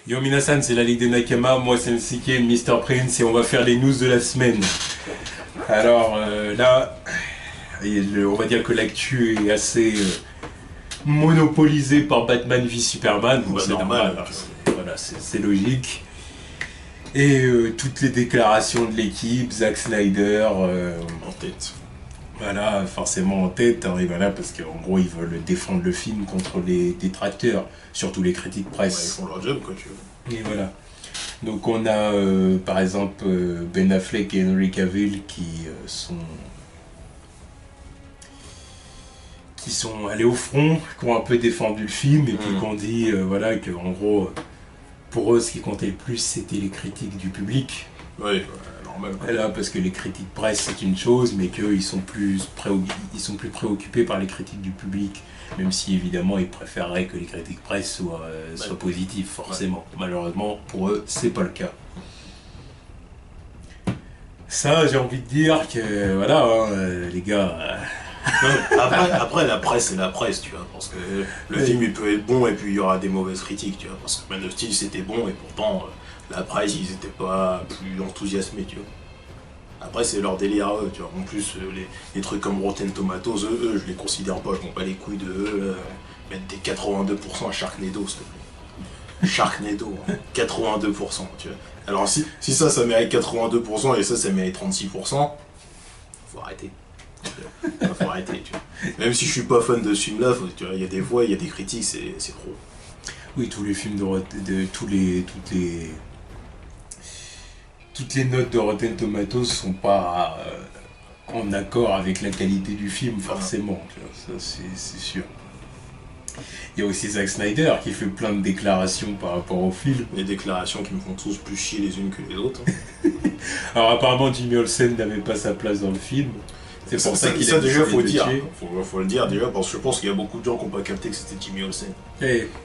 Yo Minasan, c'est la Ligue des Nakama, moi c'est MCK, Mr. Prince et on va faire les news de la semaine. Alors là, on va dire que l'actu est assez monopolisée par Batman v Superman, donc c'est normal, voilà, c'est logique. Et toutes les déclarations de l'équipe, Zack Snyder en tête. Voilà, forcément en tête, hein, et voilà, parce qu'en gros ils veulent défendre le film contre les détracteurs, surtout les critiques presse. Ouais, ils font leur job, quoi, tu veux. Et voilà. Donc on a par exemple Ben Affleck et Henry Cavill qui sont allés au front, qui ont un peu défendu le film et puis qui ont dit voilà que en gros pour eux ce qui comptait le plus c'était les critiques du public. Oui, normal. Voilà, parce que les critiques presse c'est une chose, mais qu'eux ils sont plus préoccupés par les critiques du public. Même si évidemment ils préféreraient que les critiques presse soient positives, forcément. Ouais. Malheureusement, pour eux, c'est pas le cas. Ça, j'ai envie de dire que, voilà, hein, les gars... après, la presse, c'est la presse, tu vois, parce que le film, il peut être bon et puis il y aura des mauvaises critiques, tu vois, parce que Man of Steel, c'était bon et pourtant, la presse, ils étaient pas plus enthousiasmés, tu vois. Après, c'est leur délire à eux, tu vois. En plus, les trucs comme Rotten Tomatoes, eux, je les considère pas, je m'en bats les couilles de eux. Mettre des 82% à Sharknado, s'il te plaît. Sharknado, hein, 82%, tu vois. Alors, si ça mérite 82% et ça mérite 36%, faut arrêter. Faut arrêter, tu vois. Même si je suis pas fan de ce film-là, tu vois, il y a des fois, il y a des critiques, c'est trop. Oui, tous les films toutes les notes de Rotten Tomatoes sont pas en accord avec la qualité du film, forcément. Ça, c'est sûr. Il y a aussi Zack Snyder qui fait plein de déclarations par rapport au film. Des déclarations qui me font tous plus chier les unes que les autres. Alors apparemment Jimmy Olsen n'avait pas sa place dans le film. C'est pour ça qu'il a déjà faut dire. Faut le dire déjà parce que je pense qu'il y a beaucoup de gens qui n'ont pas capté que c'était Jimmy Olsen.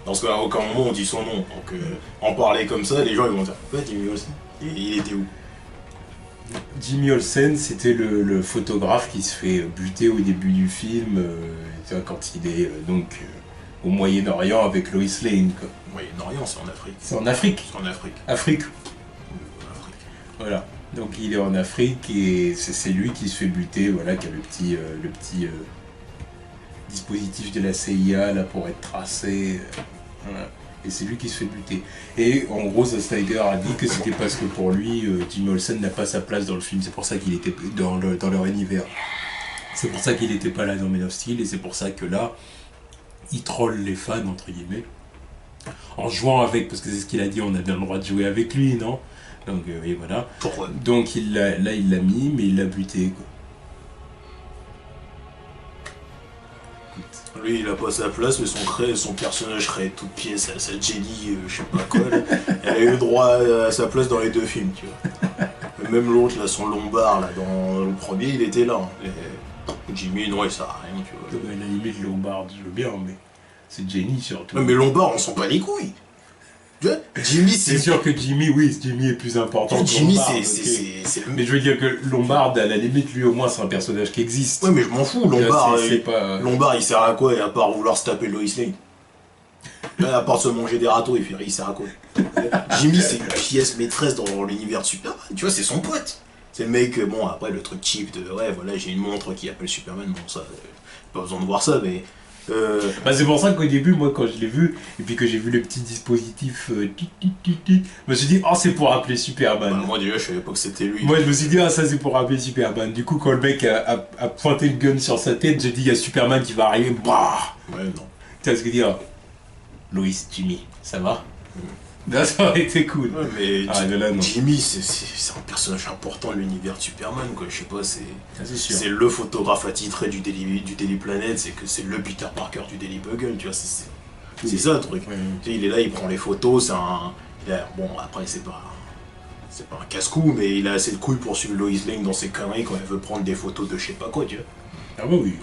Parce qu'à aucun moment on dit son nom. Donc en parler comme ça, les gens ils vont dire ouais, Jimmy Olsen. Et il était où? Jimmy Olsen, c'était le photographe qui se fait buter au début du film, quand il est au Moyen-Orient avec Lois Lane. Moyen-Orient, c'est en Afrique. C'est en Afrique. C'est en Afrique. Afrique. Voilà. Donc il est en Afrique et c'est lui qui se fait buter, voilà, qui a le petit dispositif de la CIA là pour être tracé. Voilà. Et c'est lui qui se fait buter. Et en gros, Zack Snyder a dit que c'était parce que pour lui, Jimmy Olsen n'a pas sa place dans le film. C'est pour ça qu'il était dans leur univers. C'est pour ça qu'il n'était pas là dans Man of Steel. Et c'est pour ça que là, il troll les fans, entre guillemets. En jouant avec, parce que c'est ce qu'il a dit, on a bien le droit de jouer avec lui, non? Donc, et voilà. Pourquoi? Donc il l'a mis, mais il l'a buté, quoi. Lui, il a pas sa place, mais son personnage serait toute pièce, sa Jenny, je sais pas quoi, là. Elle a eu le droit à sa place dans les deux films, tu vois. Même l'autre, là, son Lombard, là, dans le premier, il était là. Hein. Et Jimmy, non, il sert à rien, tu vois. À la limite, Lombard, je veux bien, mais c'est Jenny surtout. Mais Lombard, on s'en bat les couilles. Tu vois, Jimmy, c'est sûr que Jimmy est plus important que Jimmy, Lombard. c'est mais je veux dire que Lombard, à la limite, lui au moins, c'est un personnage qui existe. Ouais, mais je m'en fous. Lombard, pas... Lombard, il sert à quoi, à part vouloir se taper Lois Lane? À part se manger des râteaux, il sert à quoi? Jimmy, c'est une pièce maîtresse dans l'univers de Superman. Tu vois, c'est son pote. C'est le mec, bon, après, le truc cheap de ouais, voilà, j'ai une montre qui appelle Superman. Bon, ça, pas besoin de voir ça, mais. c'est pour ça qu'au début, moi, quand je l'ai vu, et puis que j'ai vu le petit dispositif, je me suis dit, oh, c'est pour appeler Superman. Moi, déjà, je savais pas que c'était lui. Moi, je me suis dit, ah, ça, c'est pour appeler Superman. Du coup, quand le mec a pointé le gun sur sa tête, j'ai dit, il y a Superman qui va arriver, bah. Ouais, non. Tu vois ce que je veux dire? Louis, Jimmy, ça va? Là, ça aurait été cool. Ouais, mais là, Jimmy, c'est un personnage important de l'univers de Superman, quoi. Je sais pas, c'est le photographe attitré du Daily Planet, c'est le Peter Parker du Daily Bugle, tu vois. C'est ça le truc. Ouais. Tu sais, il est là, il prend les photos, bon, après, c'est pas un casse-cou, mais il a assez de couilles pour suivre Lois Lane dans ses conneries quand elle veut prendre des photos de je sais pas quoi, tu vois. Ah bah oui.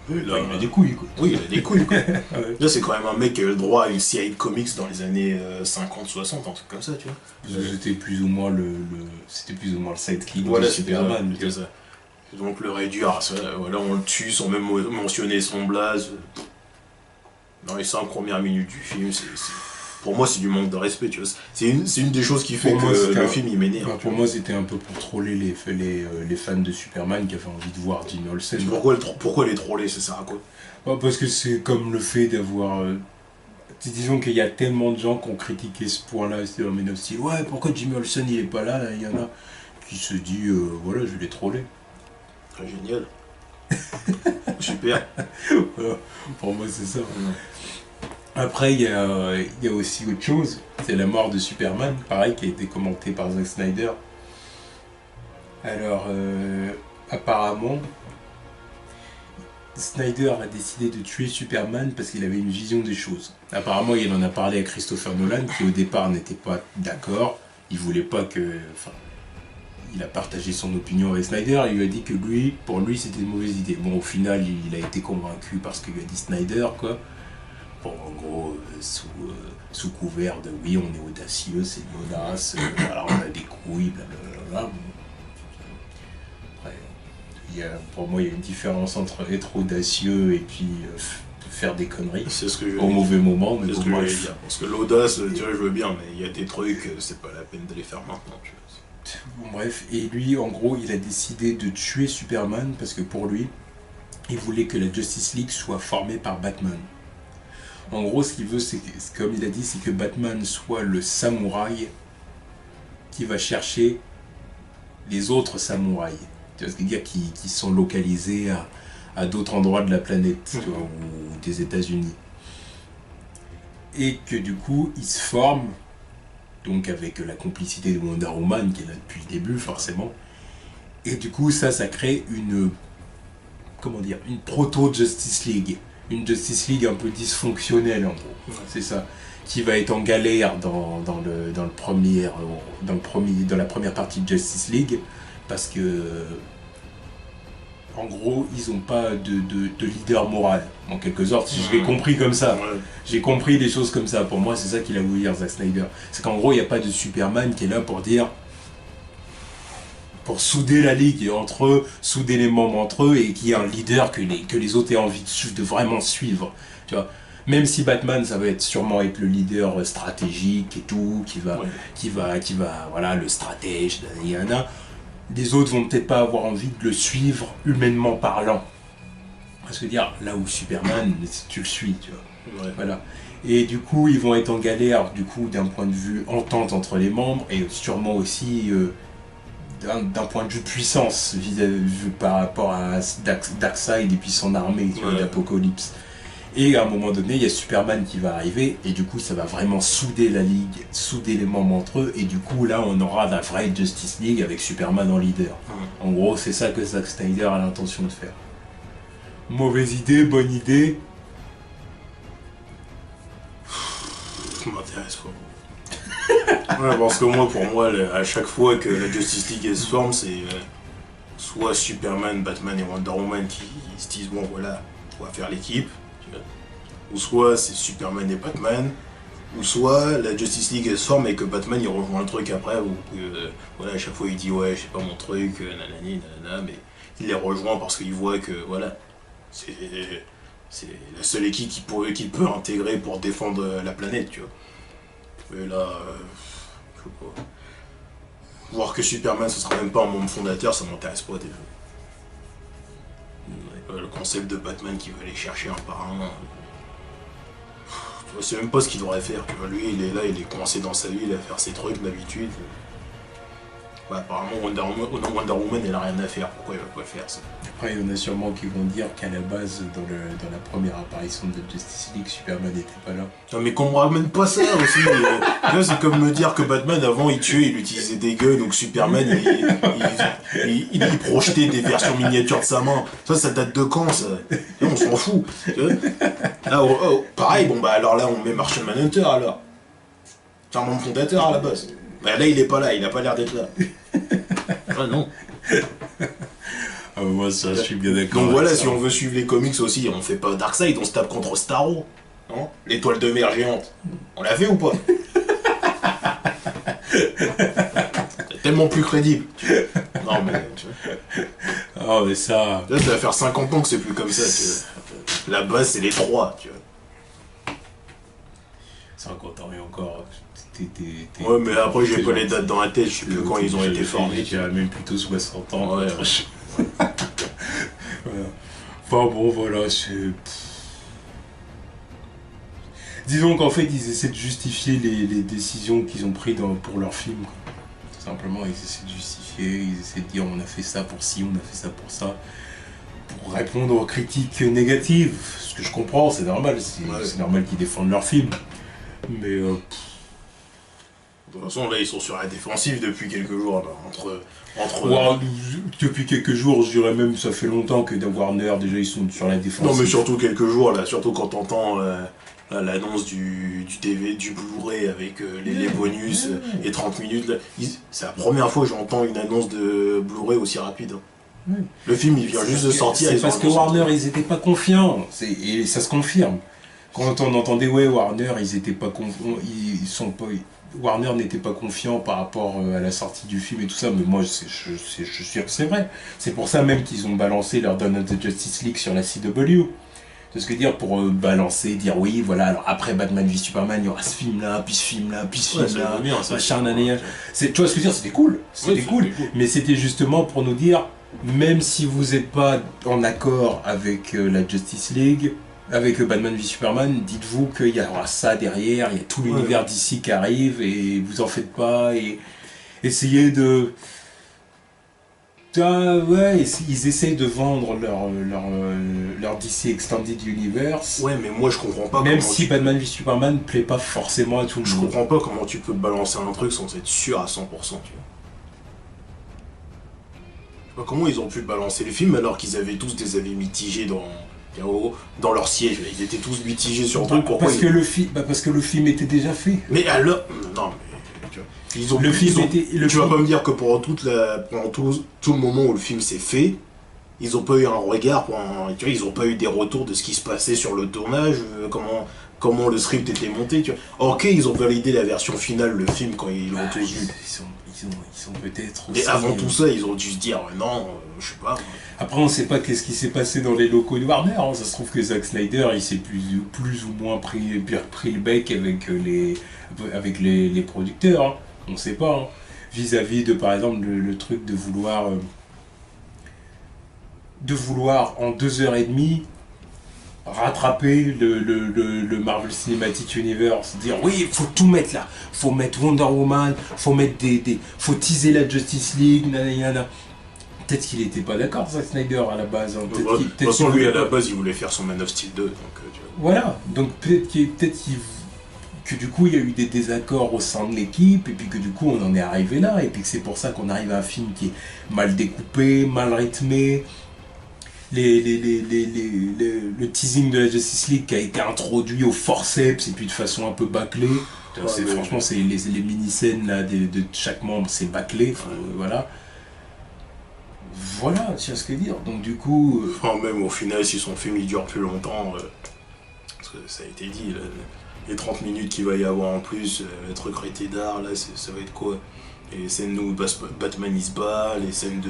Là, il a des couilles, quoi. Oui, il a des couilles, quoi. Ouais. Là, c'est quand même un mec qui a eu le droit à une série de comics dans les années 50-60, un truc comme ça, tu vois. Parce que c'était plus ou moins le sidekick de Superman. C'est ça. Donc le réduire, voilà, on le tue sans même mentionner son blaze. Dans les 5 premières minutes du film, pour moi, c'est du manque de respect, tu vois. C'est une des choses qui fait Pour moi, que le film, il m'énerve. Pour moi, c'était un peu pour troller les fans de Superman qui avaient envie de voir Jimmy Olsen. Pourquoi les troller, ça sert à quoi? Parce que c'est comme le fait d'avoir... disons qu'il y a tellement de gens qui ont critiqué ce point-là, c'est Man of Steel. Ouais, pourquoi Jimmy Olsen il est pas là, il y en a qui se dit, voilà, je vais les troller. Ah, génial. Super. Voilà. Pour moi, c'est ça. Après, il y a aussi autre chose, c'est la mort de Superman, pareil, qui a été commentée par Zack Snyder. Alors, apparemment, Snyder a décidé de tuer Superman parce qu'il avait une vision des choses. Apparemment, il en a parlé à Christopher Nolan, qui au départ n'était pas d'accord. Il voulait pas que... Enfin, il a partagé son opinion avec Snyder, il lui a dit que pour lui, c'était une mauvaise idée. Bon, au final, il a été convaincu parce qu'il a dit Snyder, quoi. Bon, en gros, sous couvert de oui, on est audacieux, c'est une audace, alors on a des couilles, blablabla. Après, pour moi, il y a une différence entre être audacieux et puis faire des conneries au mauvais moment. C'est ce que j'allais dire. Parce que l'audace, tu vois, je veux bien, mais il y a des trucs, c'est pas la peine de les faire maintenant. Tu vois. Bon, bref, et lui, en gros, il a décidé de tuer Superman parce que pour lui, il voulait que la Justice League soit formée par Batman. En gros, ce qu'il veut, c'est comme il a dit, c'est que Batman soit le samouraï qui va chercher les autres samouraïs. Tu vois ce que je veux dire, qui sont localisés à d'autres endroits de la planète, tu vois, ou des États-Unis. Et que du coup, ils se forment, donc avec la complicité de Wonder Woman qui est là depuis le début, forcément. Et du coup, ça crée une proto-Justice League. Une Justice League un peu dysfonctionnelle, en gros. Ouais. C'est ça. Qui va être en galère dans la première partie de Justice League, parce que, en gros, ils n'ont pas de leader moral, en quelque sorte. Je l'ai compris comme ça. Ouais. J'ai compris des choses comme ça. Pour moi, c'est ça qu'il a voulu dire, Zack Snyder. C'est qu'en gros, il n'y a pas de Superman qui est là pour souder la ligue entre eux, souder les membres entre eux, et qu'il y ait un leader que les autres aient envie de vraiment suivre. Tu vois, même si Batman, ça va sûrement être le leader stratégique et tout, qui va, voilà, le stratège, les autres vont peut-être pas avoir envie de le suivre humainement parlant. Parce que dire, là où Superman, tu le suis, tu vois. Ouais. Voilà. Et du coup, ils vont être en galère, du coup, d'un point de vue entente entre les membres, et sûrement aussi d'un point de vue puissance par rapport à Darkseid et puis son armée, tu vois, d'Apocalypse. Et à un moment donné, il y a Superman qui va arriver, et du coup, ça va vraiment souder la Ligue, souder les membres entre eux, et du coup, là, on aura la vraie Justice League avec Superman en leader. En gros, c'est ça que Zack Snyder a l'intention de faire. Mauvaise idée, bonne idée. Ça m'intéresse pas. Ouais, parce que pour moi, à chaque fois que la Justice League se forme, c'est soit Superman, Batman et Wonder Woman qui se disent bon voilà, on va faire l'équipe, ou soit c'est Superman et Batman, ou soit la Justice League se forme et que Batman il rejoint le truc après, ou voilà, à chaque fois il dit ouais, je sais pas mon truc, nanani, nanana, mais il les rejoint parce qu'il voit que voilà, c'est la seule équipe qu'il peut intégrer pour défendre la planète, tu vois. Et là, je sais pas. Voir que Superman ce sera même pas un membre fondateur, ça m'intéresse pas déjà. Le concept de Batman qui va aller chercher un par un. Tu vois, c'est même pas ce qu'il devrait faire. Tu vois, lui, il est là, il est coincé dans sa vie, il va faire ses trucs d'habitude. Bah, apparemment, Wonder Woman, elle a rien à faire. Pourquoi il va pas le faire ça? Après, il y en a sûrement qui vont dire qu'à la base, dans la première apparition de Justice League, Superman n'était pas là. Non, mais qu'on me ramène pas ça aussi. C'est comme me dire que Batman, avant, il tuait, il utilisait des guns, donc Superman, il projetait des versions miniatures de sa main. Ça date de quand, ça? Et on s'en fout. Là, pareil, bon, bah alors là, on met Martian Manhunter, alors. C'est un membre fondateur, à la base. Bah là, il est pas là, il a pas l'air d'être là. Ah non. Moi, ça, je suis bien d'accord. Donc voilà, si on veut suivre les comics aussi, on fait pas Darkseid, on se tape contre Starro. Hein, l'étoile de mer géante. On l'a fait ou pas? C'est tellement plus crédible. Non, mais. Tu vois. Oh, mais ça. Là, ça va faire 50 ans que c'est plus comme ça. Tu vois. La base, c'est les 3, tu vois. 50 ans et encore. Ouais, mais après, j'ai t'es pas les gentil. dates dans la tête, je sais plus quand ils ont été formés. Il a même plutôt 60 ans. Ouais. Voilà. Enfin bon, voilà, c'est... Disons qu'en fait, ils essaient de justifier les décisions qu'ils ont prises pour leur film, quoi. Tout simplement, ils essaient de justifier, ils essaient de dire on a fait ça pour ci, on a fait ça pour ça, pour répondre aux critiques négatives. Ce que je comprends, c'est normal, c'est normal qu'ils défendent leur film. Mais De toute façon, là, ils sont sur la défensive depuis quelques jours, là, ouais, depuis quelques jours, je dirais même, ça fait longtemps que Warner, déjà, ils sont sur la défensive. Non, mais surtout quelques jours, là, surtout quand t'entends l'annonce du DVD, du Blu-ray avec les bonus et 30 minutes. Là, c'est la première fois que j'entends une annonce de Blu-ray aussi rapide. Le film, il vient juste de sortir. C'est parce que Warner, ils étaient pas confiants, et ça se confirme. Quand on entendait, ouais, Warner, ils étaient pas confiants, Warner n'était pas confiant par rapport à la sortie du film et tout ça, mais moi, je suis sûr que c'est vrai. C'est pour ça même qu'ils ont balancé leur Dawn of the Justice League sur la CW. C'est ce que dire, pour balancer, dire oui, voilà, alors après Batman v Superman, il y aura ce film-là, puis ce film-là, puis ce film-là, machin, nanana. Tu vois ce que je veux dire, c'était cool, cool. Mais c'était justement pour nous dire, même si vous n'êtes pas en accord avec la Justice League, avec Batman v Superman, dites-vous qu'il y aura ça derrière, il y a tout l'univers d'ici qui arrive, et vous en faites pas, et essayez de... ouais, ils essayent de vendre leur DC Extended Universe. Ouais, mais moi je comprends pas. Même si Batman v Superman plaît pas forcément à tout le monde. Je comprends pas comment tu peux balancer un truc sans être sûr à 100%, tu vois. Comment ils ont pu balancer le film alors qu'ils avaient tous des avis mitigés dans leur siège. Ils étaient tous mitigés sur le truc. Pourquoi parce que le film était déjà fait. Mais alors... Non, mais... Tu vas pas me dire que pendant tout le moment où le film s'est fait, ils ont pas eu un regard, tu vois, ils ont pas eu des retours de ce qui se passait sur le tournage, comment le script était monté, tu vois. Ok, ils ont validé la version finale, le film, quand ils l'ont tous vu. Ils sont peut-être aussi... Et avant tout ça, ils ont dû se dire, non, je sais pas. Après, on sait pas qu'est-ce qui s'est passé dans les locaux de Warner, hein. Ça se trouve que Zack Snyder, il s'est plus ou moins pris le bec avec les producteurs, hein. On sait pas, hein. Vis-à-vis de, par exemple, le truc de vouloir en 2h30 rattraper le Marvel Cinematic Universe, dire oui, il faut tout mettre là, faut mettre Wonder Woman, faut mettre faut teaser la Justice League, nanana. Peut-être qu'il était pas d'accord, Zack Snyder, à la base, hein. De toute façon, lui, à la base, il voulait faire son Man of Steel 2, donc tu vois. Voilà, donc que du coup il y a eu des désaccords au sein de l'équipe, et puis que du coup on en est arrivé là, et puis que c'est pour ça qu'on arrive à un film qui est mal découpé, mal rythmé. Le teasing de la Justice League qui a été introduit au forceps et puis de façon un peu bâclée. Franchement, c'est les mini-scènes là, de chaque membre, c'est bâclé, voilà. Voilà, tu vois ce que je veux dire. Donc du coup... Enfin, même au final, si son film il dure plus longtemps, parce que ça a été dit, là, les 30 minutes qu'il va y avoir en plus, le truc rated d'art, là, ça va être quoi? Les scènes où Batman il se bat, les scènes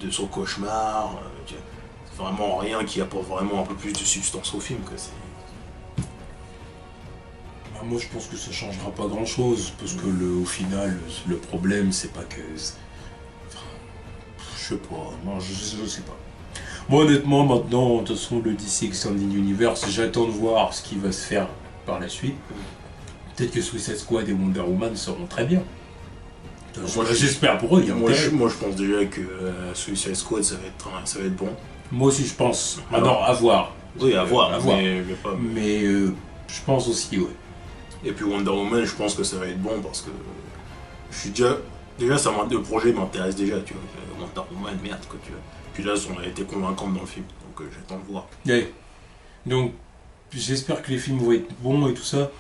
de son cauchemar, c'est vraiment rien qui apporte vraiment un peu plus de substance au film, quoi. Moi je pense que ça changera pas grand chose, parce que au final, le problème c'est pas que... Je sais pas, non, je sais pas. Moi honnêtement, maintenant, de toute façon, le DC Extended Universe, j'attends de voir ce qui va se faire par la suite. Peut-être que Suicide Squad et Wonder Woman seront très bien. J'espère pour eux. Moi je pense déjà que Suicide Squad ça va être bon. Moi aussi je pense. Maintenant, à voir. Oui, à voir. Mais je pense aussi, ouais. Et puis Wonder Woman, je pense que ça va être bon parce que je suis déjà le projet m'intéresse déjà, tu vois. Wonder Woman, merde, quoi, tu vois. Puis là, on a été convaincante dans le film, donc j'attends de voir. Ouais. Donc, j'espère que les films vont être bons et tout ça,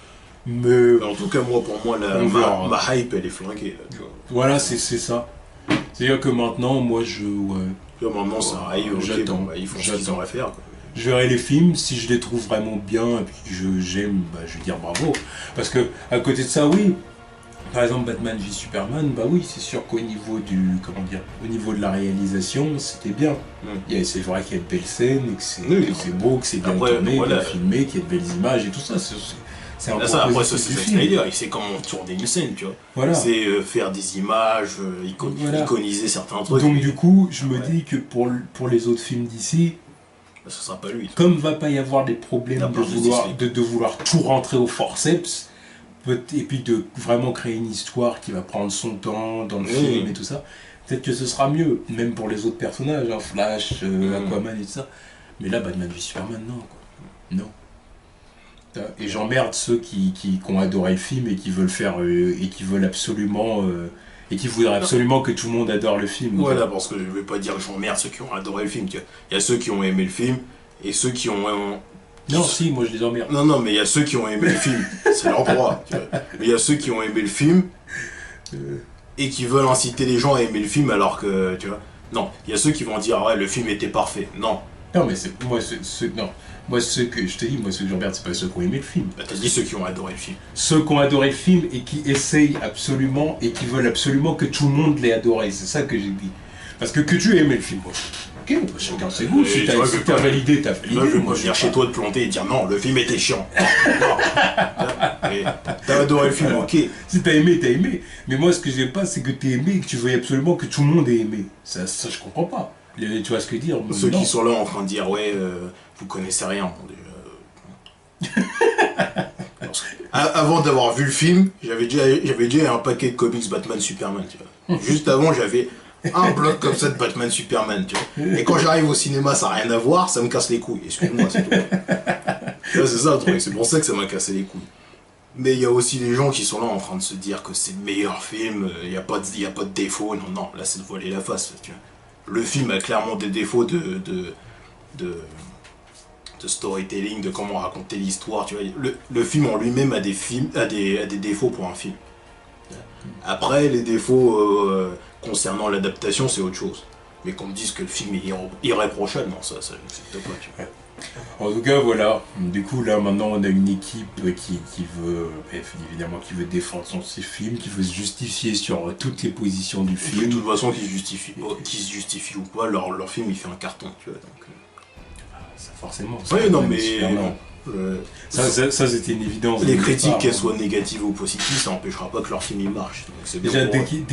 mais... En tout cas, pour moi, ma hype, elle est flanquée. Là, tu vois. Voilà, c'est ça. C'est-à-dire que maintenant, moi, maintenant, ça arrive, j'attends. Ils font ce qu'ils ont à faire, quoi. Je verrai les films, si je les trouve vraiment bien et puis que j'aime, je vais dire bravo. Parce que, à côté de ça, oui... Par exemple, Batman v Superman, bah oui, c'est sûr qu'au niveau au niveau de la réalisation, c'était bien. C'est vrai qu'il y a de belles scènes, et que c'est beau, que c'est bien tourné, bien filmé, qu'il y a de belles images et tout ça. c'est un Là, point ça, après, ça, positif c'est du Zack film. Snyder, il sait comment tourner une scène, tu vois. Voilà. C'est faire des images, Voilà. iconiser certains trucs. Donc du coup, je me Ouais. dis que pour les autres films d'ici, Ça sera pas lui. comme va pas y avoir des La problèmes de part de vouloir, Disney. de vouloir tout rentrer au forceps, et puis de vraiment créer une histoire qui va prendre son temps dans le film et tout ça, peut-être que ce sera mieux, même pour les autres personnages, hein, Flash, Aquaman et tout ça. Mais là, Batman v Superman, non, quoi. Non. Et j'emmerde ceux qui ont adoré le film et qui veulent faire et qui veulent absolument et qui voudraient absolument que tout le monde adore le film. Voilà, parce que je vais pas dire que j'emmerde ceux qui ont adoré le film, tu vois. Il y a ceux qui ont aimé le film et ceux qui ont. Non, si, moi je les emmerde. Non, mais il y a ceux qui ont aimé le film, c'est leur droit, tu vois. Mais il y a ceux qui ont aimé le film et qui veulent inciter les gens à aimer le film alors que, tu vois. Non, il y a ceux qui vont dire, ouais, le film était parfait. Non. Non, mais c'est non. Moi, ceux que je te dis, moi, ceux que j'emmerde, c'est pas ceux qui ont aimé le film. Bah, t'as dit ceux qui ont adoré le film. Ceux qui ont adoré le film et qui essayent absolument et qui veulent absolument que tout le monde l'ait adoré. C'est ça que j'ai dit. Parce que tu aies aimé le film, moi. Ok, bah, chacun ses goûts. Si t'as validé, t'as validé. Là, je vais moi, pas venir chez toi te planter et dire non, le film était chiant. Non. Mais t'as adoré le film, ok. Si t'as aimé, t'as aimé. Mais moi, ce que j'aime pas, c'est que t'aies aimé et que tu veuilles absolument que tout le monde ait aimé. Ça je comprends pas. Tu vois ce que je veux dire? Ceux Non. qui sont là en train de dire ouais, vous connaissez rien. Avant d'avoir vu le film, j'avais déjà un paquet de comics Batman Superman, tu vois. Juste avant, j'avais un bloc comme ça de Batman Superman, tu vois. Et quand j'arrive au cinéma, ça n'a rien à voir, ça me casse les couilles. Excuse-moi, c'est tout. Tu vois, c'est ça le truc, c'est pour ça que ça m'a cassé les couilles. Mais il y a aussi des gens qui sont là en train de se dire que c'est le meilleur film, il n'y a pas de défaut. Non, non, là c'est de voiler la face, tu vois. Le film a clairement des défauts de storytelling, de comment raconter l'histoire, tu vois. Le film en lui-même a des défauts pour un film. Après, les défauts concernant l'adaptation, c'est autre chose. Mais qu'on me dise que le film est irréprochable, non, ça n'existe pas, tu vois. En tout cas, voilà. Du coup, là, maintenant, on a une équipe qui veut, évidemment, qui veut défendre ses films, qui veut se justifier sur toutes les positions du De film. toute façon, qu'ils se justifient ou pas, leur film, il fait un carton, tu vois. Donc, Ça, forcément. oui, non, mais Superman. non. Ça, c'était une évidence. Les dès le critiques, départ, qu'elles hein. soient négatives ou positives, ça n'empêchera pas que leur film il marche. Donc, c'est bien Déjà, pour eux.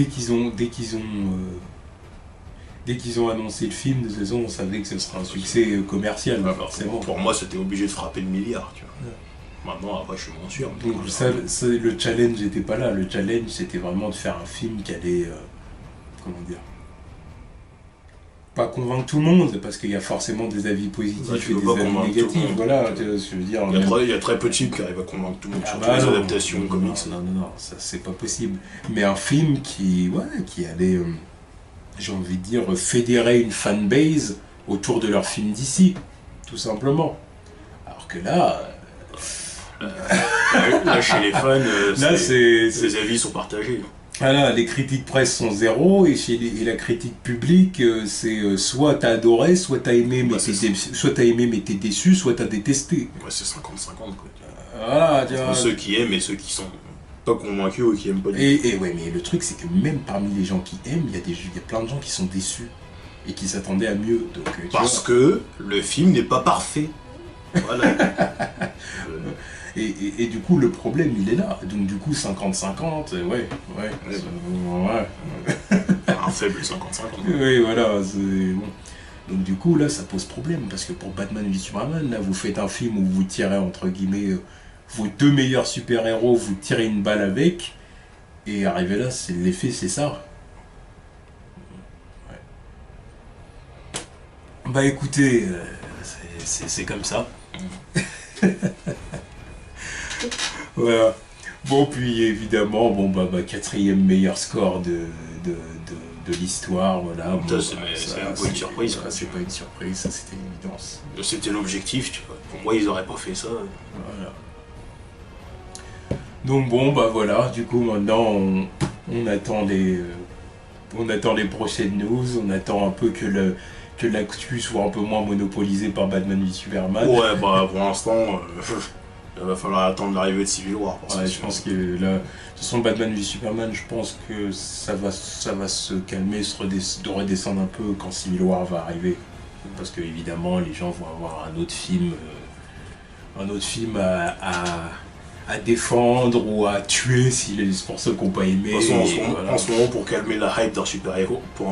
dès qu'ils ont annoncé le film, de toute façon, on savait que ce serait un succès commercial, Ah, forcément. pour moi, c'était obligé de frapper le milliard, tu vois. Maintenant, après, je suis moins sûr. mais Donc quand ça, même. le challenge n'était pas là. Le challenge, c'était vraiment de faire un film qui allait, comment dire, pas convaincre tout le monde, parce qu'il y a forcément des avis Bah, positifs tu et peux des pas avis convaincre tout le négatifs. monde. Voilà, je veux dire. Il y a très peu de films qui arrivent à convaincre tout le monde, Ah surtout bah les non, adaptations non, comics. non, ça c'est pas possible. Mais un film qui allait, j'ai envie de dire, fédérer une fanbase autour de leur film d'ici, tout simplement. Alors que là, Là, chez les fans, là les avis sont partagés. voilà, les critiques presse sont zéro et la critique publique, c'est soit t'as adoré, soit t'as aimé, mais Bah, soit t'as aimé mais t'es déçu, soit t'as détesté. Ouais, c'est 50-50, quoi. Voilà, tu vois. Entre ceux qui aiment et ceux qui sont pas convaincus ou qui aiment pas du tout. Et ouais, mais le truc, c'est que même parmi les gens qui aiment, il y a plein de gens qui sont déçus et qui s'attendaient à mieux. Donc, tu Parce vois. que le film n'est pas parfait. Voilà. Et du coup, le problème, il est là. Donc, du coup, 50-50, ouais. Un faible 50-50. Oui, voilà, c'est bon. Donc, du coup, là, ça pose problème. Parce que pour Batman v Superman, là, vous faites un film où vous tirez, entre guillemets, vos deux meilleurs super-héros, vous tirez une balle avec. Et arrivé là, l'effet, c'est ça. Ouais. Bah, écoutez, c'est comme ça. Voilà. Bon, puis évidemment, quatrième meilleur score de l'histoire, voilà. Bon, Ça, c'est un peu une surprise, quoi. C'est pas une surprise, ça c'était une évidence. C'était l'objectif, tu vois. Pour moi, ils auraient pas fait ça. Voilà. Donc bon, bah voilà, du coup maintenant on attend les prochaines news, on attend un peu que l'actu soit un peu moins monopolisée par Batman v Superman. Ouais, bah pour l'instant, il va falloir attendre l'arrivée de Civil War. Ouais, je pense que là, de toute façon, Batman v Superman, je pense que ça va se calmer, de redescendre un peu quand Civil War va arriver. Parce que évidemment, les gens vont avoir un autre film à défendre ou à tuer si les pour ceux qui n'ont pas aimé. De toute façon, Voilà. en ce moment, pour calmer la hype d'un super-héros, faut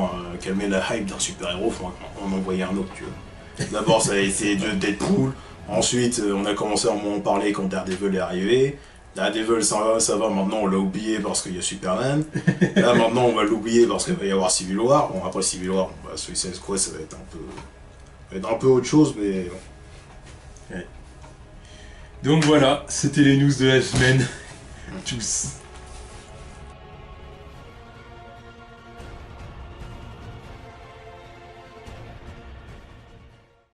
en envoyer un autre, tu vois. D'abord, ça a été Deadpool. Ensuite, on a commencé à en parler quand Daredevil est arrivé. Daredevil, ça va, maintenant on l'a oublié parce qu'il y a Superman. Là, maintenant, on va l'oublier parce qu'il va y avoir Civil War. Bon, après Civil War, bah, Suicide Squad, ça va être un peu autre chose, mais... Donc voilà, c'était les news de la semaine. Tous.